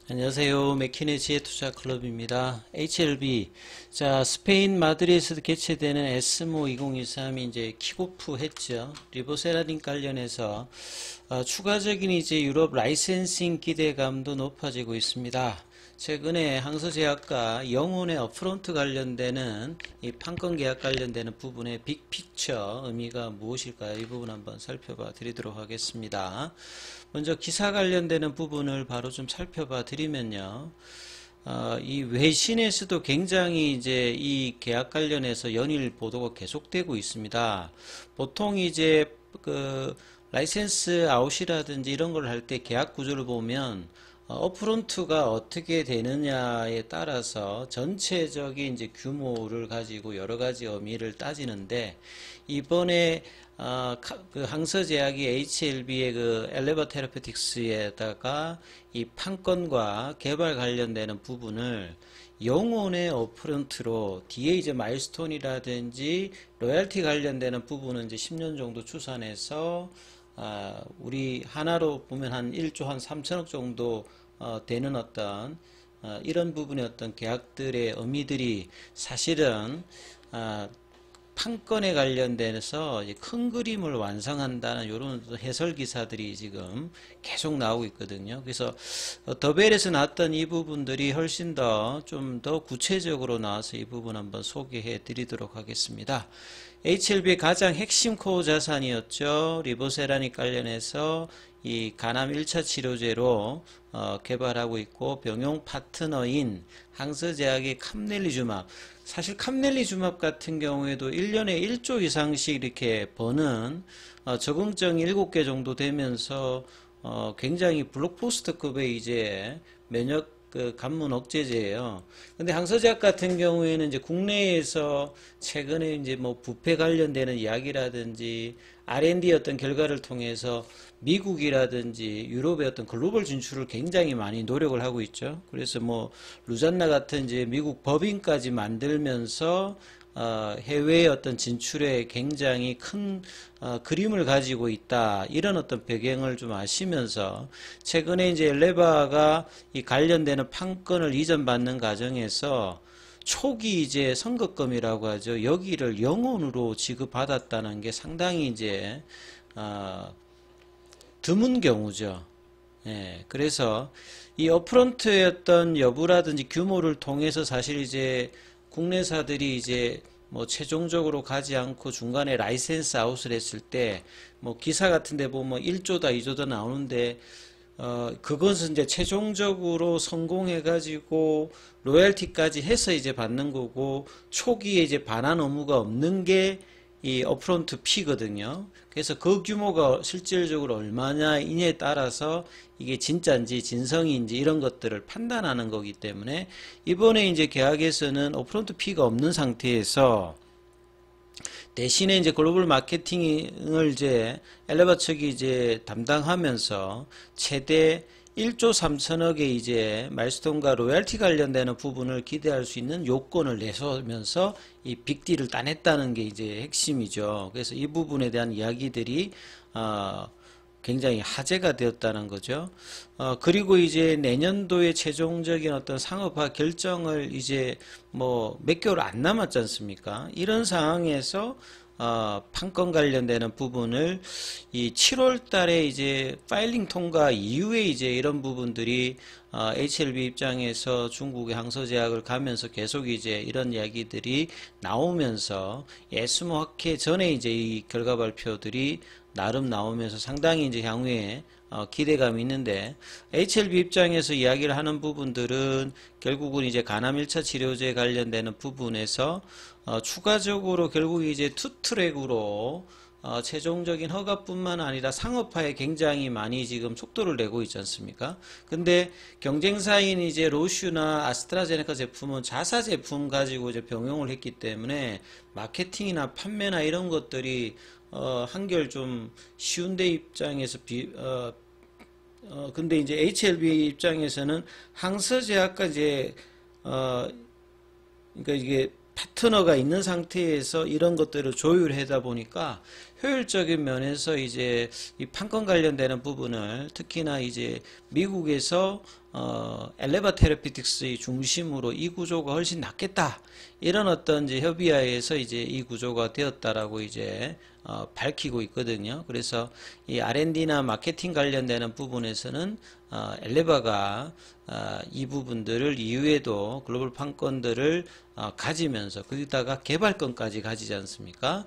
안녕하세요. 맥키네 지혜투자클럽입니다. HLB. 자, 스페인 마드리드에서 개최되는 에스모 2023이 이제 킥오프 했죠. 리보세라딘 관련해서 추가적인 이제 유럽 라이센싱 기대감도 높아지고 있습니다. 최근에 항서제약과 영혼의 업프론트 관련되는 이 판권 계약 관련되는 부분의 빅픽처 의미가 무엇일까요? 이 부분 한번 살펴봐 드리도록 하겠습니다. 먼저 기사 관련되는 부분을 바로 좀 살펴봐 드리면요. 이 외신에서도 굉장히 이제 이 계약 관련해서 연일 보도가 계속되고 있습니다. 보통 이제 그 라이센스 아웃이라든지 이런 걸 할 때 계약 구조를 보면 업프론트가 어떻게 되느냐에 따라서 전체적인 이제 규모를 가지고 여러 가지 의미를 따지는데 이번에 그 항서제약이 HLB의 그 엘레버 테라피틱스에다가 이 판권과 개발 관련되는 부분을 영혼의 업프론트로 뒤에 이제 마일스톤이라든지 로열티 관련되는 부분은 이제 10년 정도 추산해서 우리 하나로 보면 한 1조 한 3천억 정도 되는 어떤 이런 부분의 어떤 계약들의 의미들이 사실은 판권에 관련돼서 큰 그림을 완성한다는 이런 해설 기사들이 지금 계속 나오고 있거든요. 그래서 더벨에서 나왔던 이 부분들이 훨씬 더 좀 더 구체적으로 나와서 이 부분 한번 소개해 드리도록 하겠습니다. HLB의 가장 핵심 코어 자산이었죠. 리보세라닉 관련해서 이 간암 1차 치료제로 개발하고 있고 병용 파트너인 항서제약의 캄넬리주맙, 사실 캄넬리주맙 같은 경우에도 1년에 1조 이상씩 이렇게 버는 적응증 7개 정도 되면서 굉장히 블록포스트급의 이제 면역 그 관문 억제제예요. 근데 항서제약 같은 경우에는 이제 국내에서 최근에 이제 뭐 부패 관련되는 이야기라든지 R&D 어떤 결과를 통해서 미국이라든지 유럽의 어떤 글로벌 진출을 굉장히 많이 노력을 하고 있죠. 그래서 뭐 루잔나 같은 이제 미국 법인까지 만들면서 해외의 어떤 진출에 굉장히 큰 그림을 가지고 있다. 이런 어떤 배경을 좀 아시면서 최근에 이제 엘레바가 이 관련되는 판권을 이전받는 과정에서 초기 이제 선급금이라고 하죠. 여기를 영혼으로 지급받았다는 게 상당히 이제 드문 경우죠. 예, 그래서 이 업프론트의 어떤 여부라든지 규모를 통해서 사실 이제 국내사들이 이제 뭐 최종적으로 가지 않고 중간에 라이센스 아웃을 했을 때 뭐 기사 같은 데 보면 1조다 2조다 나오는데 그것은 이제 최종적으로 성공해가지고 로열티까지 해서 이제 받는 거고 초기에 이제 반환 의무가 없는 게 이 업프론트 피거든요. 그래서 그 규모가 실질적으로 얼마냐에 따라서 이게 진짜인지 진성인지 이런 것들을 판단하는 거기 때문에 이번에 이제 계약에서는 업프론트 피가 없는 상태에서 대신에 이제 글로벌 마케팅을 이제 엘레바 측이 이제 담당하면서 최대 1조 3천억의 이제 마일스톤과 로열티 관련되는 부분을 기대할 수 있는 요건을 내세우면서 이 빅딜을 따냈다는 게 이제 핵심이죠. 그래서 이 부분에 대한 이야기들이 굉장히 화제가 되었다는 거죠. 그리고 이제 내년도에 최종적인 어떤 상업화 결정을 이제 뭐 몇 개월 안 남았지 않습니까? 이런 상황에서 판권 관련되는 부분을 이 7월 달에 이제 파일링 통과 이후에 이제 이런 부분들이 HLB 입장에서 중국의 항서제약을 가면서 계속 이제 이런 이야기들이 나오면서 에스모 학회 전에 이제 이 결과 발표들이 나름 나오면서 상당히 이제 향후에 기대감이 있는데 HLB 입장에서 이야기를 하는 부분들은 결국은 이제 간암 1차 치료제 관련되는 부분에서 추가적으로 결국 이제 투트랙으로 최종적인 허가뿐만 아니라 상업화에 굉장히 많이 지금 속도를 내고 있지 않습니까? 근데 경쟁사인 이제 로슈나 아스트라제네카 제품은 자사 제품 가지고 이제 병용을 했기 때문에 마케팅이나 판매나 이런 것들이 한결 좀 쉬운데 입장에서 근데 이제 HLB 입장에서는 항서제약과 이제 그러니까 이게 파트너가 있는 상태에서 이런 것들을 조율하다 보니까 효율적인 면에서 이제 이 판권 관련되는 부분을 특히나 이제 미국에서 엘레바 테라피틱스의 중심으로 이 구조가 훨씬 낫겠다. 이런 어떤 이제 협의하에서 이제 이 구조가 되었다라고 이제 밝히고 있거든요. 그래서 이 R&D나 마케팅 관련되는 부분에서는 엘레바가 이 부분들을 이후에도 글로벌 판권들을 가지면서 거기다가 개발권까지 가지지 않습니까?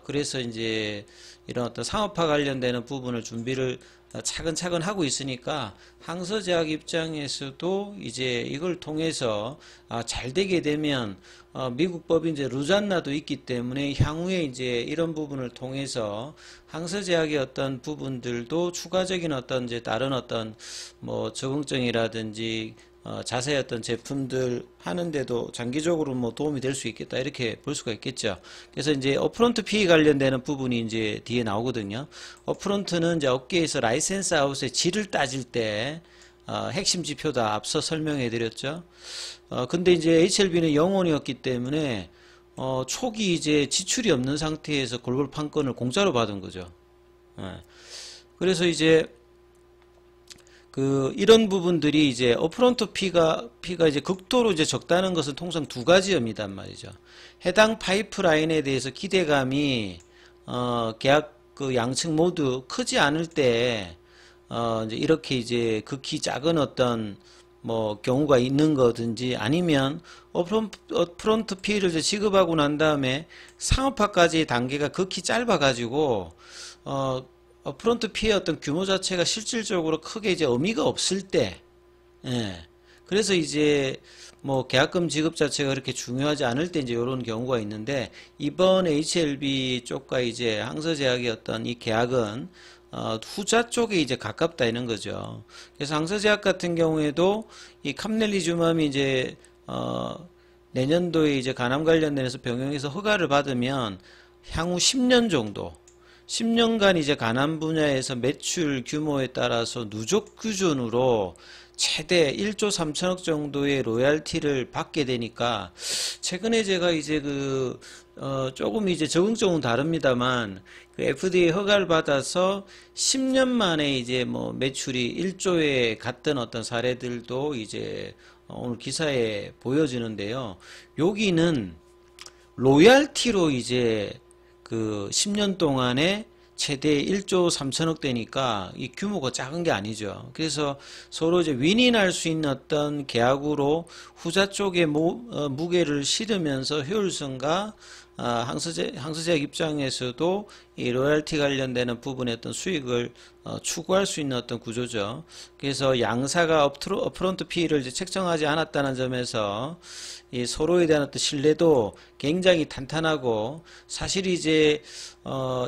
그래서 이제 이런 어떤 상업화 관련되는 부분을 준비를 차근차근 하고 있으니까 항서제약 입장에서도 이제 이걸 통해서 잘 되게 되면 미국 법인 이제 루잔나도 있기 때문에 향후에 이제 이런 부분을 통해서 항서제약의 어떤 부분들도 추가적인 어떤 이제 다른 어떤 뭐 적응증이라든지 자세히 어떤 제품들 하는데도 장기적으로 뭐 도움이 될 수 있겠다 이렇게 볼 수가 있겠죠. 그래서 이제 어프론트 피 관련되는 부분이 이제 뒤에 나오거든요. 어프론트는 이제 업계에서 라이센스 아웃의 질을 따질 때 핵심 지표다 앞서 설명해 드렸죠. 근데 이제 HLB는 영원이었기 때문에 초기 이제 지출이 없는 상태에서 글로벌 판권을 공짜로 받은 거죠. 그래서 이제 이런 부분들이 이제 어프론트 피가 이제 극도로 이제 적다는 것은 통상 두 가지입니다 말이죠. 해당 파이프라인에 대해서 기대감이 계약 양측 모두 크지 않을 때 이제 이렇게 이제 극히 작은 어떤 뭐 경우가 있는 거든지 아니면 어프론트 피를 이제 지급하고 난 다음에 상업화까지 단계가 극히 짧아 가지고 어프론트 피의 어떤 규모 자체가 실질적으로 크게 이제 의미가 없을 때, 그래서 이제 뭐 계약금 지급 자체가 그렇게 중요하지 않을 때 이제 이런 경우가 있는데 이번 HLB 쪽과 이제 항서제약의 어떤 이 계약은 후자 쪽에 이제 가깝다 이런 거죠. 그래서 항서제약 같은 경우에도 이 캄넬리주맘이 이제 내년도에 이제 간암 관련돼서 병용해서 허가를 받으면 향후 10년 정도 10년간 이제 간암 분야에서 매출 규모에 따라서 누적 기준으로 최대 1조 3천억 정도의 로얄티를 받게 되니까 최근에 제가 이제 조금 이제 적응적은 다릅니다만 FDA 허가를 받아서 10년 만에 이제 뭐 매출이 1조에 갔던 어떤 사례들도 이제 오늘 기사에 보여지는데요. 여기는 로얄티로 이제 10년 동안에 최대 1조 3천억 되니까 이 규모가 작은 게 아니죠. 그래서 서로 이제 윈윈할 수 있는 어떤 계약으로 후자 쪽에 무게를 실으면서 효율성과 항서제약 입장에서도 이 로열티 관련되는 부분의 어떤 수익을 추구할 수 있는 어떤 구조죠. 그래서 양사가 업프론트 피를 이제 책정하지 않았다는 점에서 이 서로에 대한 어떤 신뢰도 굉장히 탄탄하고 사실 이제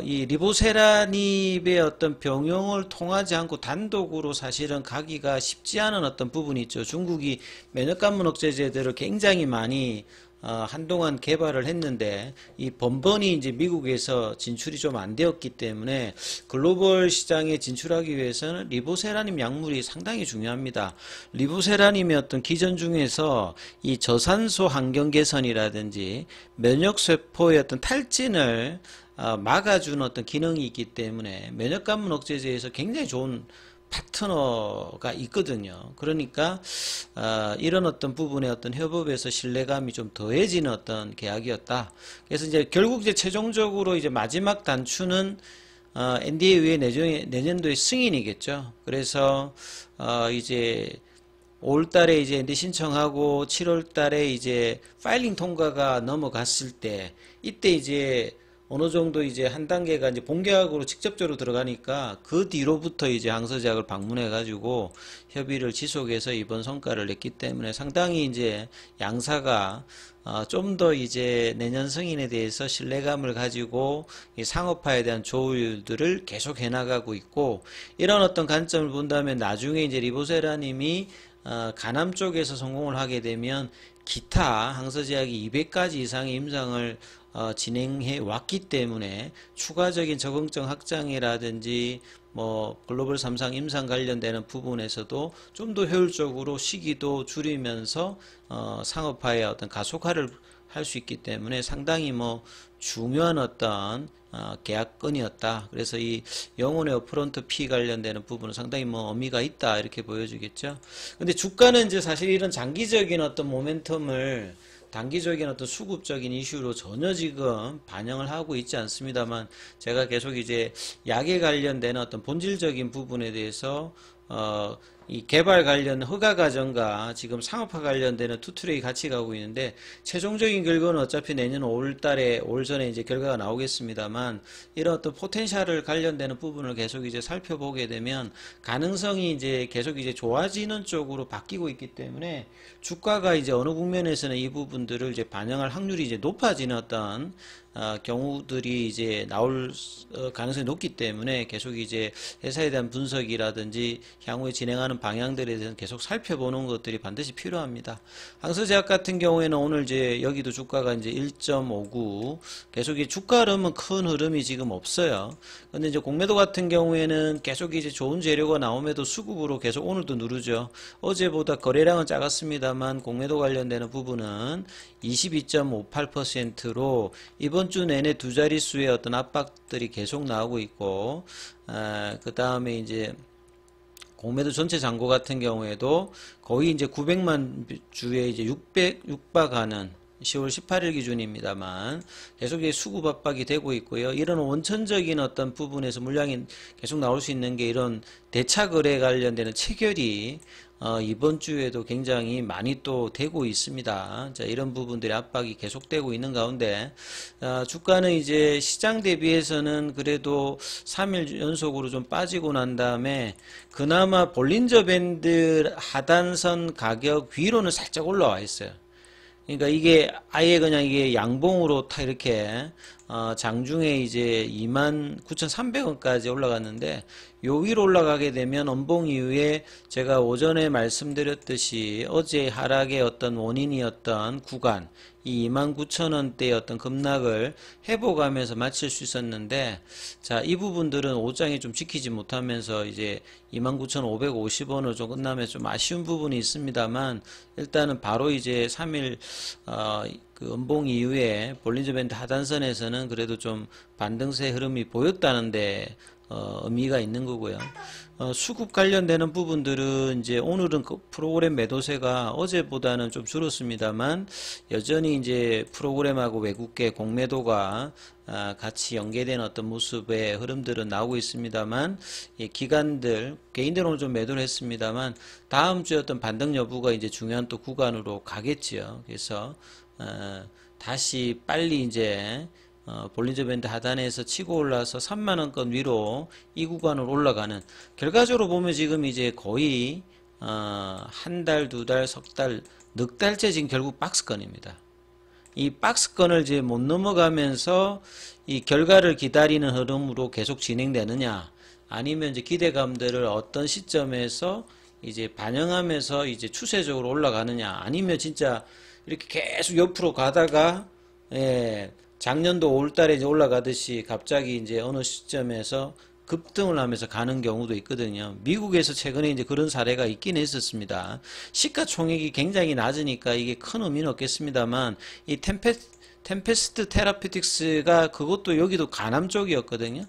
이 리보세라닙의 어떤 병용을 통하지 않고 단독으로 사실은 가기가 쉽지 않은 어떤 부분이 있죠. 중국이 면역관문 억제제들을 굉장히 많이 한동안 개발을 했는데 이 번번이 이제 미국에서 진출이 좀 안 되었기 때문에 글로벌 시장에 진출하기 위해서는 리보세라님 약물이 상당히 중요합니다. 리보세라님의 어떤 기전 중에서 이 저산소 환경 개선이라든지 면역세포의 어떤 탈진을 막아주는 어떤 기능이 있기 때문에 면역관문 억제제에서 굉장히 좋은 파트너가 있거든요. 그러니까 이런 어떤 부분의 어떤 협업에서 신뢰감이 좀 더해지는 어떤 계약이었다. 그래서 이제 결국 이제 최종적으로 이제 마지막 단추는 NDA 의회 내년도에 승인이겠죠. 그래서 이제 5월달에 이제 NDA 신청하고 7월달에 이제 파일링 통과가 넘어갔을 때 이때 이제 어느 정도 이제 한 단계가 이제 본계약으로 직접적으로 들어가니까 그 뒤로부터 이제 항서제약을 방문해 가지고 협의를 지속해서 이번 성과를 냈기 때문에 상당히 이제 양사가 좀 더 이제 내년 승인에 대해서 신뢰감을 가지고 이 상업화에 대한 조율들을 계속 해나가고 있고 이런 어떤 관점을 본다면 나중에 이제 리보세라님이 간암 쪽에서 성공을 하게 되면 기타 항서제약이 200가지 이상의 임상을 진행해 왔기 때문에 추가적인 적응증 확장이라든지 뭐 글로벌 3상 임상 관련되는 부분에서도 좀 더 효율적으로 시기도 줄이면서 상업화의 어떤 가속화를 할 수 있기 때문에 상당히 뭐 중요한 어떤 계약건이었다. 그래서 이 영혼의 어프런트 피 관련되는 부분은 상당히 뭐 의미가 있다 이렇게 보여주겠죠. 근데 주가는 이제 사실 이런 장기적인 어떤 모멘텀을 단기적인 어떤 수급적인 이슈로 전혀 지금 반영을 하고 있지 않습니다만, 제가 계속 이제 약에 관련되는 어떤 본질적인 부분에 대해서 이 개발 관련 허가 과정과 지금 상업화 관련되는 투트랙이 같이 가고 있는데, 최종적인 결과는 어차피 내년 5월달에 올 전에 이제 결과가 나오겠습니다만, 이런 어떤 포텐셜을 관련되는 부분을 계속 이제 살펴보게 되면 가능성이 이제 계속 이제 좋아지는 쪽으로 바뀌고 있기 때문에 주가가 이제 어느 국면에서는 이 부분들을 이제 반영할 확률이 이제 높아지는 어떤 경우들이 이제 나올 가능성이 높기 때문에 계속 이제 회사에 대한 분석이라든지 향후에 진행하는 방향들에 대해서 계속 살펴보는 것들이 반드시 필요합니다. 항서제약 같은 경우에는 오늘 이제 여기도 주가가 이제 1.59 계속 이 주가 흐름은 큰 흐름이 지금 없어요. 근데 이제 공매도 같은 경우에는 계속 이제 좋은 재료가 나옴에도 수급으로 계속 오늘도 누르죠. 어제보다 거래량은 작았습니다만 공매도 관련되는 부분은 22.58%로 이번 주 내내 두 자릿수의 어떤 압박들이 계속 나오고 있고, 그 다음에 이제 공매도 전체 잔고 같은 경우에도 거의 이제 900만 주에 이제 600육박하는 10월 18일 기준입니다만 계속 수급 압박이 되고 있고요. 이런 원천적인 어떤 부분에서 물량이 계속 나올 수 있는 게 이런 대차 거래 관련되는 체결이 이번 주에도 굉장히 많이 또 되고 있습니다. 자, 이런 부분들의 압박이 계속되고 있는 가운데 주가는 이제 시장 대비해서는 그래도 3일 연속으로 좀 빠지고 난 다음에 그나마 볼린저 밴드 하단선 가격 위로는 살짝 올라와 있어요. 그러니까 이게 아예 그냥 이게 양봉으로 다 이렇게 장중에 이제 29,300원까지 올라갔는데, 요 위로 올라가게 되면 원봉 이후에 제가 오전에 말씀드렸듯이 어제 하락의 어떤 원인이었던 구간, 이 29,000원대의 어떤 급락을 회복하면서 마칠 수 있었는데, 자, 이 부분들은 오장이 좀 지키지 못하면서 이제 29,550원으로 좀 끝나면서 좀 아쉬운 부분이 있습니다만, 일단은 바로 이제 3일 그 음봉 이후에 볼린저 밴드 하단선에서는 그래도 좀 반등세 흐름이 보였다는데 의미가 있는 거고요. 수급 관련되는 부분들은 이제 오늘은 그 프로그램 매도세가 어제보다는 좀 줄었습니다만, 여전히 이제 프로그램하고 외국계 공매도가 같이 연계된 어떤 모습의 흐름들은 나오고 있습니다만, 기관들 개인들은 좀 매도를 했습니다만 다음 주에 어떤 반등 여부가 이제 중요한 또 구간으로 가겠지요. 그래서 다시 빨리 이제 볼린저 밴드 하단에서 치고 올라서 3만원권 위로 이 구간으로 올라가는, 결과적으로 보면 지금 이제 거의 한 달, 두 달, 석 달, 넉 달째 지금 결국 박스권입니다. 이 박스권을 이제 못 넘어가면서 이 결과를 기다리는 흐름으로 계속 진행되느냐, 아니면 이제 기대감들을 어떤 시점에서 이제 반영하면서 이제 추세적으로 올라가느냐, 아니면 진짜 이렇게 계속 옆으로 가다가 작년도 5월달에 이제 올라가듯이 갑자기 이제 어느 시점에서 급등을 하면서 가는 경우도 있거든요. 미국에서 최근에 이제 그런 사례가 있긴 했었습니다. 시가총액이 굉장히 낮으니까 이게 큰 의미는 없겠습니다만, 이 템페스트 테라피틱스가 그것도 여기도 가남 쪽이었거든요.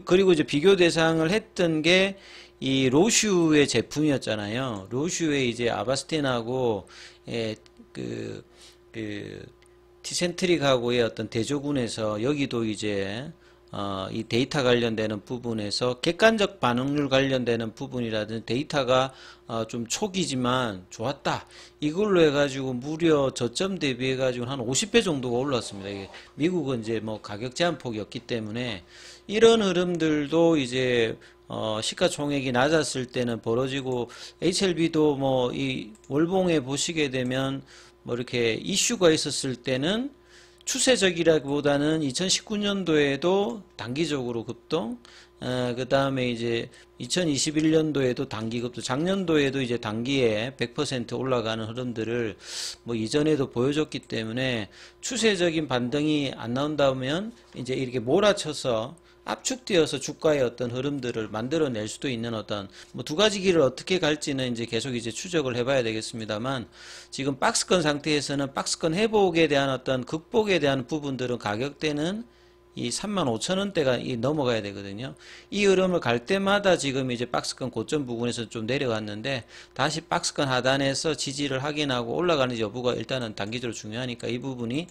그리고 이제 비교 대상을 했던 게 이 로슈의 제품이었잖아요. 로슈의 이제 아바스틴하고 그 티센트릭하고의 어떤 대조군에서 여기도 이제 이 데이터 관련되는 부분에서 객관적 반응률 관련되는 부분이라든지 데이터가 좀 초기지만 좋았다, 이걸로 해가지고 무려 저점 대비해가지고 한 50배 정도가 올랐습니다. 이게 미국은 이제 뭐 가격 제한폭이었기 때문에 이런 흐름들도 이제 시가총액이 낮았을 때는 벌어지고, HLB도 뭐 이 월봉에 보시게 되면 뭐 이렇게 이슈가 있었을 때는 추세적이라기보다는 2019년도에도 단기적으로 급등, 그 다음에 이제 2021년도에도 단기 급등, 작년도에도 이제 단기에 100% 올라가는 흐름들을 뭐 이전에도 보여줬기 때문에 추세적인 반등이 안 나온다면 이제 이렇게 몰아쳐서 압축되어서 주가의 어떤 흐름들을 만들어낼 수도 있는 어떤 뭐 두 가지 길을 어떻게 갈지는 이제 계속 이제 추적을 해봐야 되겠습니다만 지금 박스권 상태에서는 박스권 회복에 대한 어떤 극복에 대한 부분들은 가격대는 이 35,000원대가 넘어가야 되거든요. 이 흐름을 갈 때마다 지금 이제 박스권 고점 부분에서 좀 내려갔는데 다시 박스권 하단에서 지지를 확인하고 올라가는지 여부가 일단은 단기적으로 중요하니까 이 부분이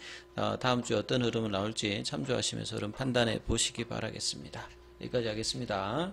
다음 주에 어떤 흐름을 나올지 참조하시면서 흐름 판단해 보시기 바라겠습니다. 여기까지 하겠습니다.